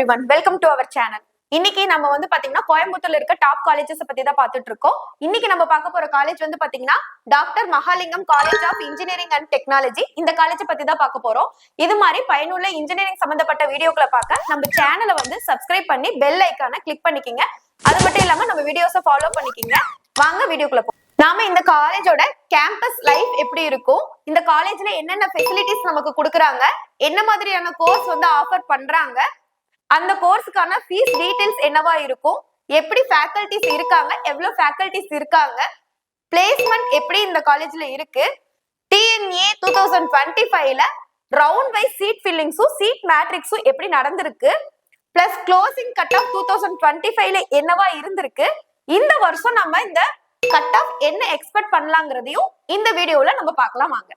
everyone, welcome to our channel. இன்னைக்கு நம்ம வந்து பாத்தீங்கன்னா கோயம்புத்தூர்ல இருக்க டாப் காலேஜஸ் பத்தி தான் பார்த்துட்டு இருக்கோம். இன்னைக்கு நம்ம பார்க்க போற காலேஜ் வந்து பாத்தீங்கன்னா doctor Mahalingam college of engineering and technology. இந்த காலேஜ் பத்தி தான் பார்க்க போறோம். இது மாதிரி பயனுள்ள இன்ஜினியரிங் சம்பந்தப்பட்ட வீடியோக்களை பார்க்க நம்ம சேனலை வந்து சப்ஸ்கிரைப் பண்ணி பெல் ஐக்கானை கிளிக் பண்ணிக்கிங்க. அது மட்டும் இல்லாம நம்ம வீடியோஸை ஃபாலோ பண்ணிக்கிங்க. வாங்க வீடியோக்குள்ள போ. நாம இந்த காலேஜோட கேம்பஸ் லைஃப் எப்படி இருக்கும், இந்த காலேஜ்ல என்னென்ன ஃபெசிலிட்டிஸ் நமக்கு கொடுக்குறாங்க, என்ன மாதிரியான கோர்ஸ் வந்து ஆஃபர் பண்றாங்க, அந்த கோர்ஸுக்கான ஃபீஸ் டீடைல்ஸ் என்னவா இருக்கும், எப்படி ஃபேக்கல்டிஸ் இருக்காங்க, எவ்வளவு ஃபேக்கல்டிஸ் இருக்காங்க, பிளேஸ்மெண்ட் எப்படி இந்த காலேஜ்ல இருக்கு, டிஎன்ஏ 2025ல ரவுண்ட் வைஸ் சீட் ஃபில்லிங்ஸும் சீட் மேட்ரிக்ஸும் எப்படி நடந்திருக்கு, பிளஸ் க்ளோசிங் கட் ஆஃப் 2025ல என்னவா இருந்திருக்கு, இந்த வருஷம் நம்ம இந்த கட் ஆஃப் என்ன எக்ஸ்பெக்ட் பண்ணலாங்கிறதையும் இந்த வீடியோல நம்ம பார்க்கலாம் வாங்க.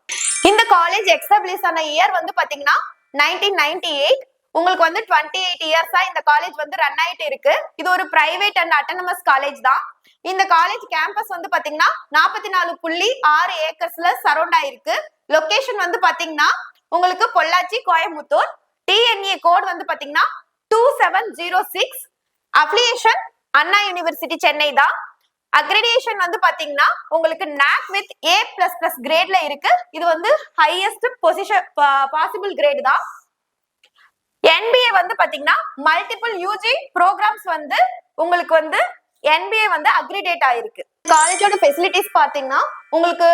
இந்த காலேஜ் எஸ்டாப்ளிஷ் ஆன இயர் வந்து பாத்தீங்கன்னா 1998. உங்களுக்கு வந்து 28 இயர்ஸா இந்த காலேஜ் வந்து ரன் ஆயிட்டு இருக்கு. இது ஒரு பிரைவேட் அண்ட் அட்டானமஸ் காலேஜ் தான். இந்த காலேஜ் கேம்பஸ் வந்து பாத்தீங்கன்னா 44.6 ஏக்கர்ஸ்ல சரௌண்ட் ஆயிருக்கு. லொகேஷன் வந்து பாத்தீங்கன்னா உங்களுக்கு பொள்ளாச்சி, கோயம்புத்தூர். டிஎன்ஏ கோட் வந்து பாத்தீங்கன்னா 2706. அஃபிலியேஷன் அண்ணா யூனிவர்சிட்டி சென்னை தான். அக்ரெடியேஷன் வந்து பாத்தீங்கன்னா உங்களுக்கு NAC வித் A++ கிரேட்ல இருக்கு. இது வந்து ஹையஸ்ட் பொசிஷன் பாசிபிள் கிரேட் தான். NBA வந்து பாத்தீங்கன்னா மல்டிபிள் யூஜி ப்ரோக்ராம்ஸ் வந்து உங்களுக்கு வந்து NBA வந்து அக்ரிடேட் ஆயிருக்கு. காலேஜோட ஃபெசிலிட்டிஸ் பாத்தீங்கன்னா உங்களுக்கு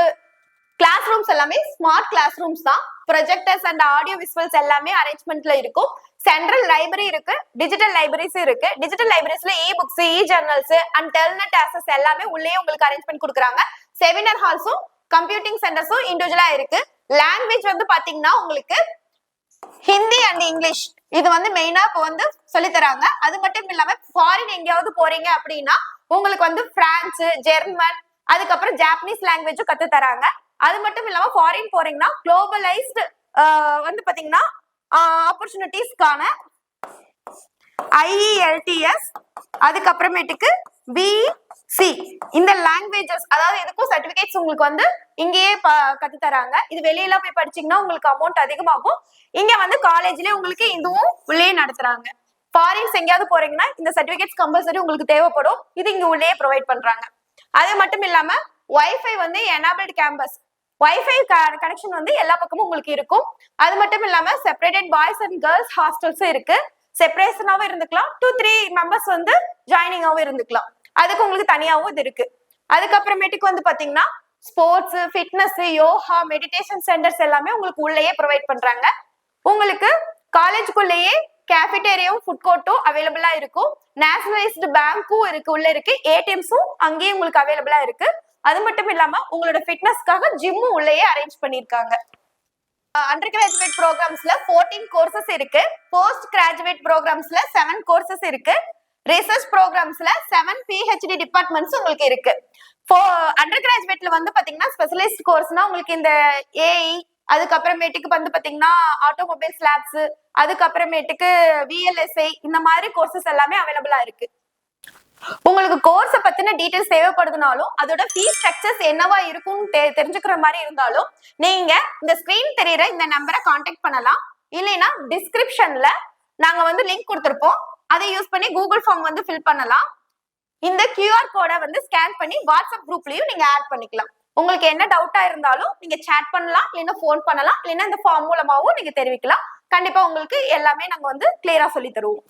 கிளாஸ் ரூம்ஸ் எல்லாமே ஸ்மார்ட் கிளாஸ் ரூம்ஸ் தான். ப்ரொஜெக்டர்ஸ் அண்ட் ஆடியோ விசுவல்ஸ் எல்லாமே அரேஞ்ச்மெண்ட்ல இருக்கும். சென்ட்ரல் லைப்ரரி இருக்கு, டிஜிட்டல் லைப்ரரிஸ் இருக்கு. டிஜிட்டல் லைப்ரரிஸ்ல இ-புக்ஸ், இ-ஜர்னல்ஸ் அண்ட் டெல்நெட் ஆக்சஸ் எல்லாமே உள்ளே உங்களுக்கு அரேஞ்ச் பண்ணி கொடுக்குறாங்க. செமினார் ஹால்ஸும் கம்ப்யூட்டிங் சென்டர்ஸும் இண்டிவிஜுவலா இருக்கு. லாங்குவேஜ் வந்து பாத்தீங்கன்னா உங்களுக்கு ஹிந்தி அண்ட் இங்கிலீஷ் இது வந்து மெயினா இப்போ வந்து சொல்லி தராங்க. அது மட்டும் இல்லாம ஃபாரின் எங்கேயாவது போறீங்க அப்படின்னா உங்களுக்கு வந்து பிரான்ஸ், ஜெர்மன், அதுக்கப்புறம் ஜாப்பனீஸ் லாங்குவேஜும் கத்து தராங்க. அது மட்டும் இல்லாம ஃபாரின் போறீங்கன்னா குளோபலைஸ்டு வந்து பாத்தீங்கன்னா ஆப்பர்ச்சுனிட்டிஸ்க்கான IELTS, அதுக்கப்புறமேட்டுக்கு BC இந்த லாங்குவேஜஸ், அதாவது இதுக்கும் சர்டிபிகேட்ஸ் உங்களுக்கு வந்து இங்கேயே கத்து தராங்க. இது வெளியில போய் படிச்சீங்கன்னா உங்களுக்கு அமௌண்ட் அதிகமாகும். இங்க வந்து காலேஜ்லயே உங்களுக்கு இதுவும் உள்ளே நடத்துறாங்க. ஃபாரின்ஸ் எங்கேயாவது போறீங்கன்னா இந்த சர்டிபிகேட்ஸ் கம்பல்சரி உங்களுக்கு தேவைப்படும். இது இங்க உள்ளே ப்ரொவைட் பண்றாங்க. அது மட்டும் இல்லாம வைஃபை வந்து எனேபிள்ட் கேம்பஸ், வைஃபை கனெக்ஷன் வந்து எல்லா பக்கமும் உங்களுக்கு இருக்கும். அது மட்டும் இல்லாம செப்பரேட்டட் பாய்ஸ் அண்ட் கேர்ள்ஸ் ஹாஸ்டல்ஸும் இருக்கு. செப்பரேஷனாவும் இருந்துக்கலாம், 2-3 மெம்பர்ஸ் வந்து ஜாயினிங்காவும் இருந்துக்கலாம். அதுக்கு உங்களுக்கு தனியாவும் இது இருக்கு. அதுக்கப்புறமேட்டுக்கு வந்து பாத்தீங்கன்னா sports, fitness, yoga, meditation centres எல்லாமே உங்களுக்கு உள்ளேயே ப்ரொவைட் பண்றாங்க. உங்களுக்கு காலேஜுக்குள்ளேயே கேஃபிடேரியாவும் ஃபுட் கோர்ட்டும் அவைலபிளா இருக்கும். நேஷனலைஸ்டு பேங்க்கும் இருக்கு, உள்ள இருக்கு. ATMஸும் அங்கேயும் உங்களுக்கு அவைலபிளா இருக்கு. அது மட்டும் இல்லாம உங்களோட ஃபிட்னஸ்க்காக ஜிம்மும் உள்ளேயே அரேஞ்ச் பண்ணிருக்காங்க. அண்டர் கிராஜுவேட் ப்ரோக்ராம்ஸ்ல 14 கோர்சஸ் இருக்கு. போஸ்ட் கிராஜுவேட் ப்ரோக்ராம்ஸ்ல 7 கோர்சஸ் இருக்கு. ரிசர்ச் ப்ரோக்ராம்ஸ்ல 7 PhD டிபார்ட்மெண்ட்ஸ் உங்களுக்கு இருக்கு. அண்டர் கிராஜுவேட்ல வந்து பாத்தீங்கன்னா ஸ்பெஷலிஸ்ட் கோர்ஸ்னா உங்களுக்கு இந்த AI, அதுக்கப்புறமேட்டுக்கு வந்து பாத்தீங்கன்னா ஆட்டோமொபைல்ஸ் லேப்ஸ், அதுக்கப்புறமேட்டுக்கு VLSI, இந்த மாதிரி கோர்சஸ் எல்லாமே அவைலபிளா இருக்கு. உங்களுக்கு கோர்ஸை பத்தின டீடைல்ஸ் தேவைப்படுதுனாலும் அதோட ஃபீஸ் ஸ்ட்ரக்சர்ஸ் என்னவா இருக்கும்னு தெரிஞ்சுக்கிற மாதிரி இருந்தாலும் நீங்க இந்த ஸ்கிரீன் தெரியுற இந்த நம்பரை கான்டாக்ட் பண்ணலாம். இல்லைன்னா டிஸ்கிரிப்ஷன்ல நாங்க வந்து லிங்க் கொடுத்துருப்போம், அதை யூஸ் பண்ணி கூகுள் ஃபார்ம் வந்து ஃபில் பண்ணலாம். இந்த QR கோடை வந்து ஸ்கேன் பண்ணி வாட்ஸ்அப் குரூப்லயும் நீங்க ஆட் பண்ணிக்கலாம். உங்களுக்கு என்ன டவுட்டா இருந்தாலும் நீங்க சேட் பண்ணலாம், இல்லைன்னா ஃபோன் பண்ணலாம், இல்லைன்னா இந்த ஃபார்ம் மூலமாவும் நீங்க தெரிவிக்கலாம். கண்டிப்பா உங்களுக்கு எல்லாமே நாங்க வந்து கிளியரா சொல்லி தருவோம்.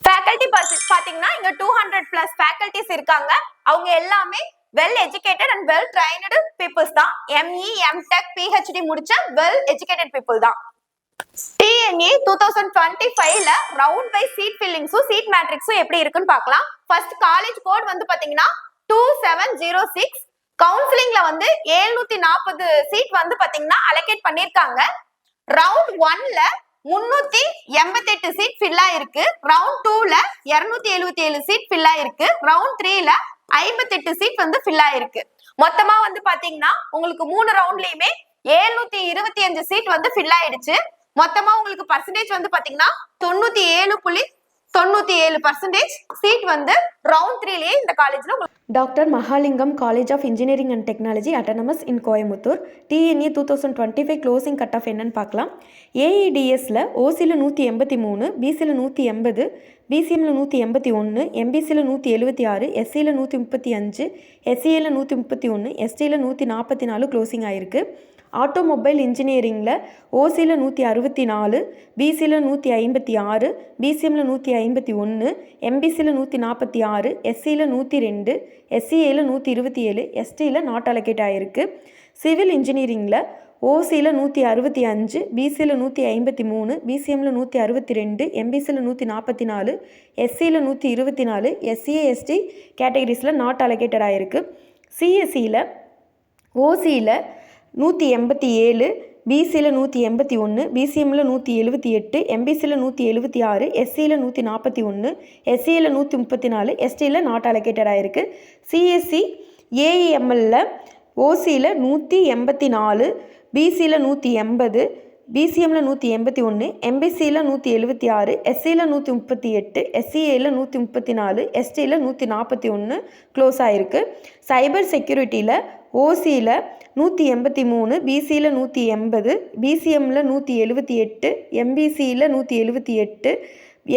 ஃபேக்கல்டி பாத்தீங்கன்னா இங்க 200+ ஃபேக்கல்டிஸ் இருக்காங்க. அவங்க எல்லாமே well educated and well trained peoples தான். ME, MTech, PhD முடிச்ச வெல் எஜுகேட்டட் பீப்புள் தான். TNA 2025ல ரவுண்ட் வைஸ் சீட் ஃபில்லிங்ஸும் சீட் மேட்ரிக்ஸும் எப்படி இருக்குன்னு பார்க்கலாம். ஃபர்ஸ்ட் காலேஜ் கோட் வந்து பாத்தீங்கன்னா 2706. கவுன்சிலிங்ல வந்து 740 சீட் வந்து பாத்தீங்கன்னா அலோகேட் பண்ணிருக்காங்க. ரவுண்ட் 1ல 388 சீட் ஃபில் ஆயிருக்கு. ரவுண்ட் 2ல 277 சீட் ஃபில் ஆயிருக்கு. ரவுண்ட் 3ல 58 சீட் வந்து ஃபில் ஆயிருக்கு. மொத்தமா வந்து பாத்தீங்கன்னா உங்களுக்கு 3 ரவுண்ட்லயுமே 725 சீட் வந்து ஃபில் ஆயிடுச்சு. மொத்தமா உங்களுக்கு பர்சன்டேஜ் வந்து பாத்தீங்கன்னா 97.6 97% சீட் வந்து ரவுண்ட் 3லயே இந்த காலேஜ்ல doctor Mahalingam college of engineering and technology autonomous in Coimbatore TNEA 2025 closing cut off என்னன்னு பார்க்கலாம். ஏஇடிஎஸ்ல ஓசியில் 183, பிசியில் 180, பிசிஎம்ல 181, எம்பிசியில் 176, எஸ்சியில் 135, எஸ்சிஏல 131, எஸ்டியில் 144 க்ளோசிங் ஆயிருக்கு. ஆட்டோமொபைல் இன்ஜினியரிங்கில் ஓசியில் 164, பிசியில் 156, பிசிஎம்மில் 151, எம்பிசியில் 146, எஸ்சியில் 102, எஸ்சிஏல 127, எஸ்டியில் நாட் அலோகேட் ஆகிருக்கு. சிவில் இன்ஜினியரிங்கில் ஓசியில் 165, பிசியில் 153, பிசிஎம்மில் 162, எம்பிசியில் 144, எஸ்சியில் 124, எஸ்சிஏ எஸ்டி கேட்டகரிஸில் நாட் அலோகேட்டட் ஆகிருக்கு. சிஎஸ்சியில் ஓசியில் 187, பிசியில் 181, பிசிஎம்மில் 178, எம்பிசியில் 176, எஸ்சியில் 141, எஸ்சியில் 134, எஸ்டியில் நாட் அலோகேட்டட் ஆகிருக்கு. சிஎஸ்சி ஏஇஎம்எல்ல ஓசியில் 184, பிசியில் 180, பிசிஎம்மில் 181, எம்பிசியில் 176, எஸ்சியில் 138, எஸ்சிஏல 134, எஸ்டியில் 141 க்ளோஸ் ஆகிருக்கு. சைபர் செக்யூரிட்டியில் ஓசியில் 183, பிசியில் 180, பிசிஎம்மில் 178, எம்பிசியில் 178,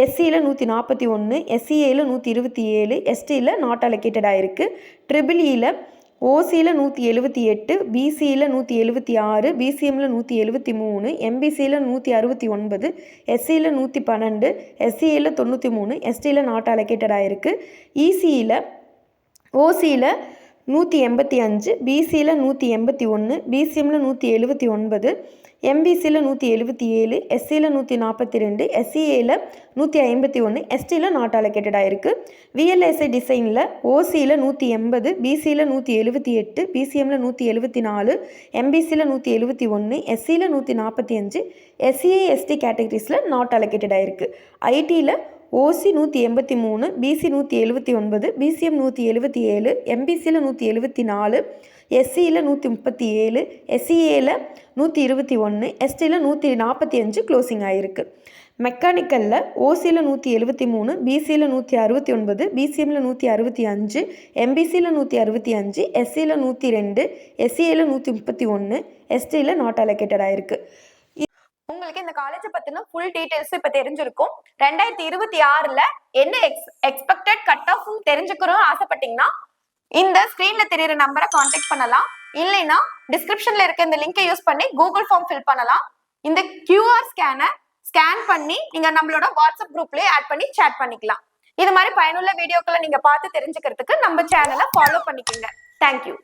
எஸ்சியில் 141, எஸ்சிஏல 127, எஸ்டியில் நாட் அலோகேட்டட் ஆகிருக்கு. ட்ரிபிள்இயில் ஓசியில் 178, பிசியில் 176, பிசிஎம்மில் 173, எம்பிசியில் 169, எஸ்சியில் 112, எஸ்சிஏல 93, எஸ்டியில் நாட் அலோகேட்டட் ஆகிருக்கு. இசியில் ஓசியில் 185, பிசியில் 181, பிசிஎம்மில் 179, எம்பிசியில் 177, எஸ்சியில் 142, எஸ்சிஏல 151, எஸ்டியில் நாட் அலோகேட்டட் ஆகிருக்கு. விஎல்எஸ்ஐ டிசைனில் ஓசியில் 180, பிசியில் 178, பிசிஎம்மில் 174, எம்பிசியில் 171, எஸ்சியில் 145, எஸ்சிஏ எஸ்டி கேட்டகரிஸில் நாட் அலோகேட்டட் ஆகிருக்கு. ஐடியில் ஓசி 183, பிசி 179, பிசிஎம் 177, எம்பிசியில் 174, எஸ்சியில் 137, எஸ்சிஏல 121, எஸ்டியில் 145 க்ளோசிங் ஆகிருக்கு. மெக்கானிக்கலில் ஓசியில் 173, பிசியில் 169, பிசிஎம்மில் 165, எம்பிசியில் 165, எஸ்சியில் 102, எஸ்சிஏல 131, எஸ்டியில் நாட் அலோகேட்டட் ஆகிருக்கு. உங்களுக்கு இந்த காலேஜை பத்தின ஃபுல் டீடைல்ஸ் இப்ப தெரிஞ்சிருக்கும். 2026ல என்ன எக்ஸ்பெக்டட் கட் ஆஃப் தெரிஞ்சுக்கணும் ஆசைப்பட்டீங்கன்னா இந்த ஸ்கிரீன்ல தெரியுற நம்பரை கான்டாக்ட் பண்ணலாம். இல்லைன்னா டிஸ்கிரிப்ஷன்ல இருக்க இந்த லிங்கை யூஸ் பண்ணி கூகுள் ஃபார்ம் ஃபில் பண்ணலாம். இந்த கியூஆர் ஸ்கேன் பண்ணி நீங்க நம்மளோட வாட்ஸ்அப் குரூப்லயே ஆட் பண்ணி சேட் பண்ணிக்கலாம். இது மாதிரி பயனுள்ள வீடியோக்களை நீங்க பார்த்து தெரிஞ்சுக்கிறதுக்கு நம்ம சேனலை ஃபாலோ பண்ணிக்கோங்க. தேங்க்யூ.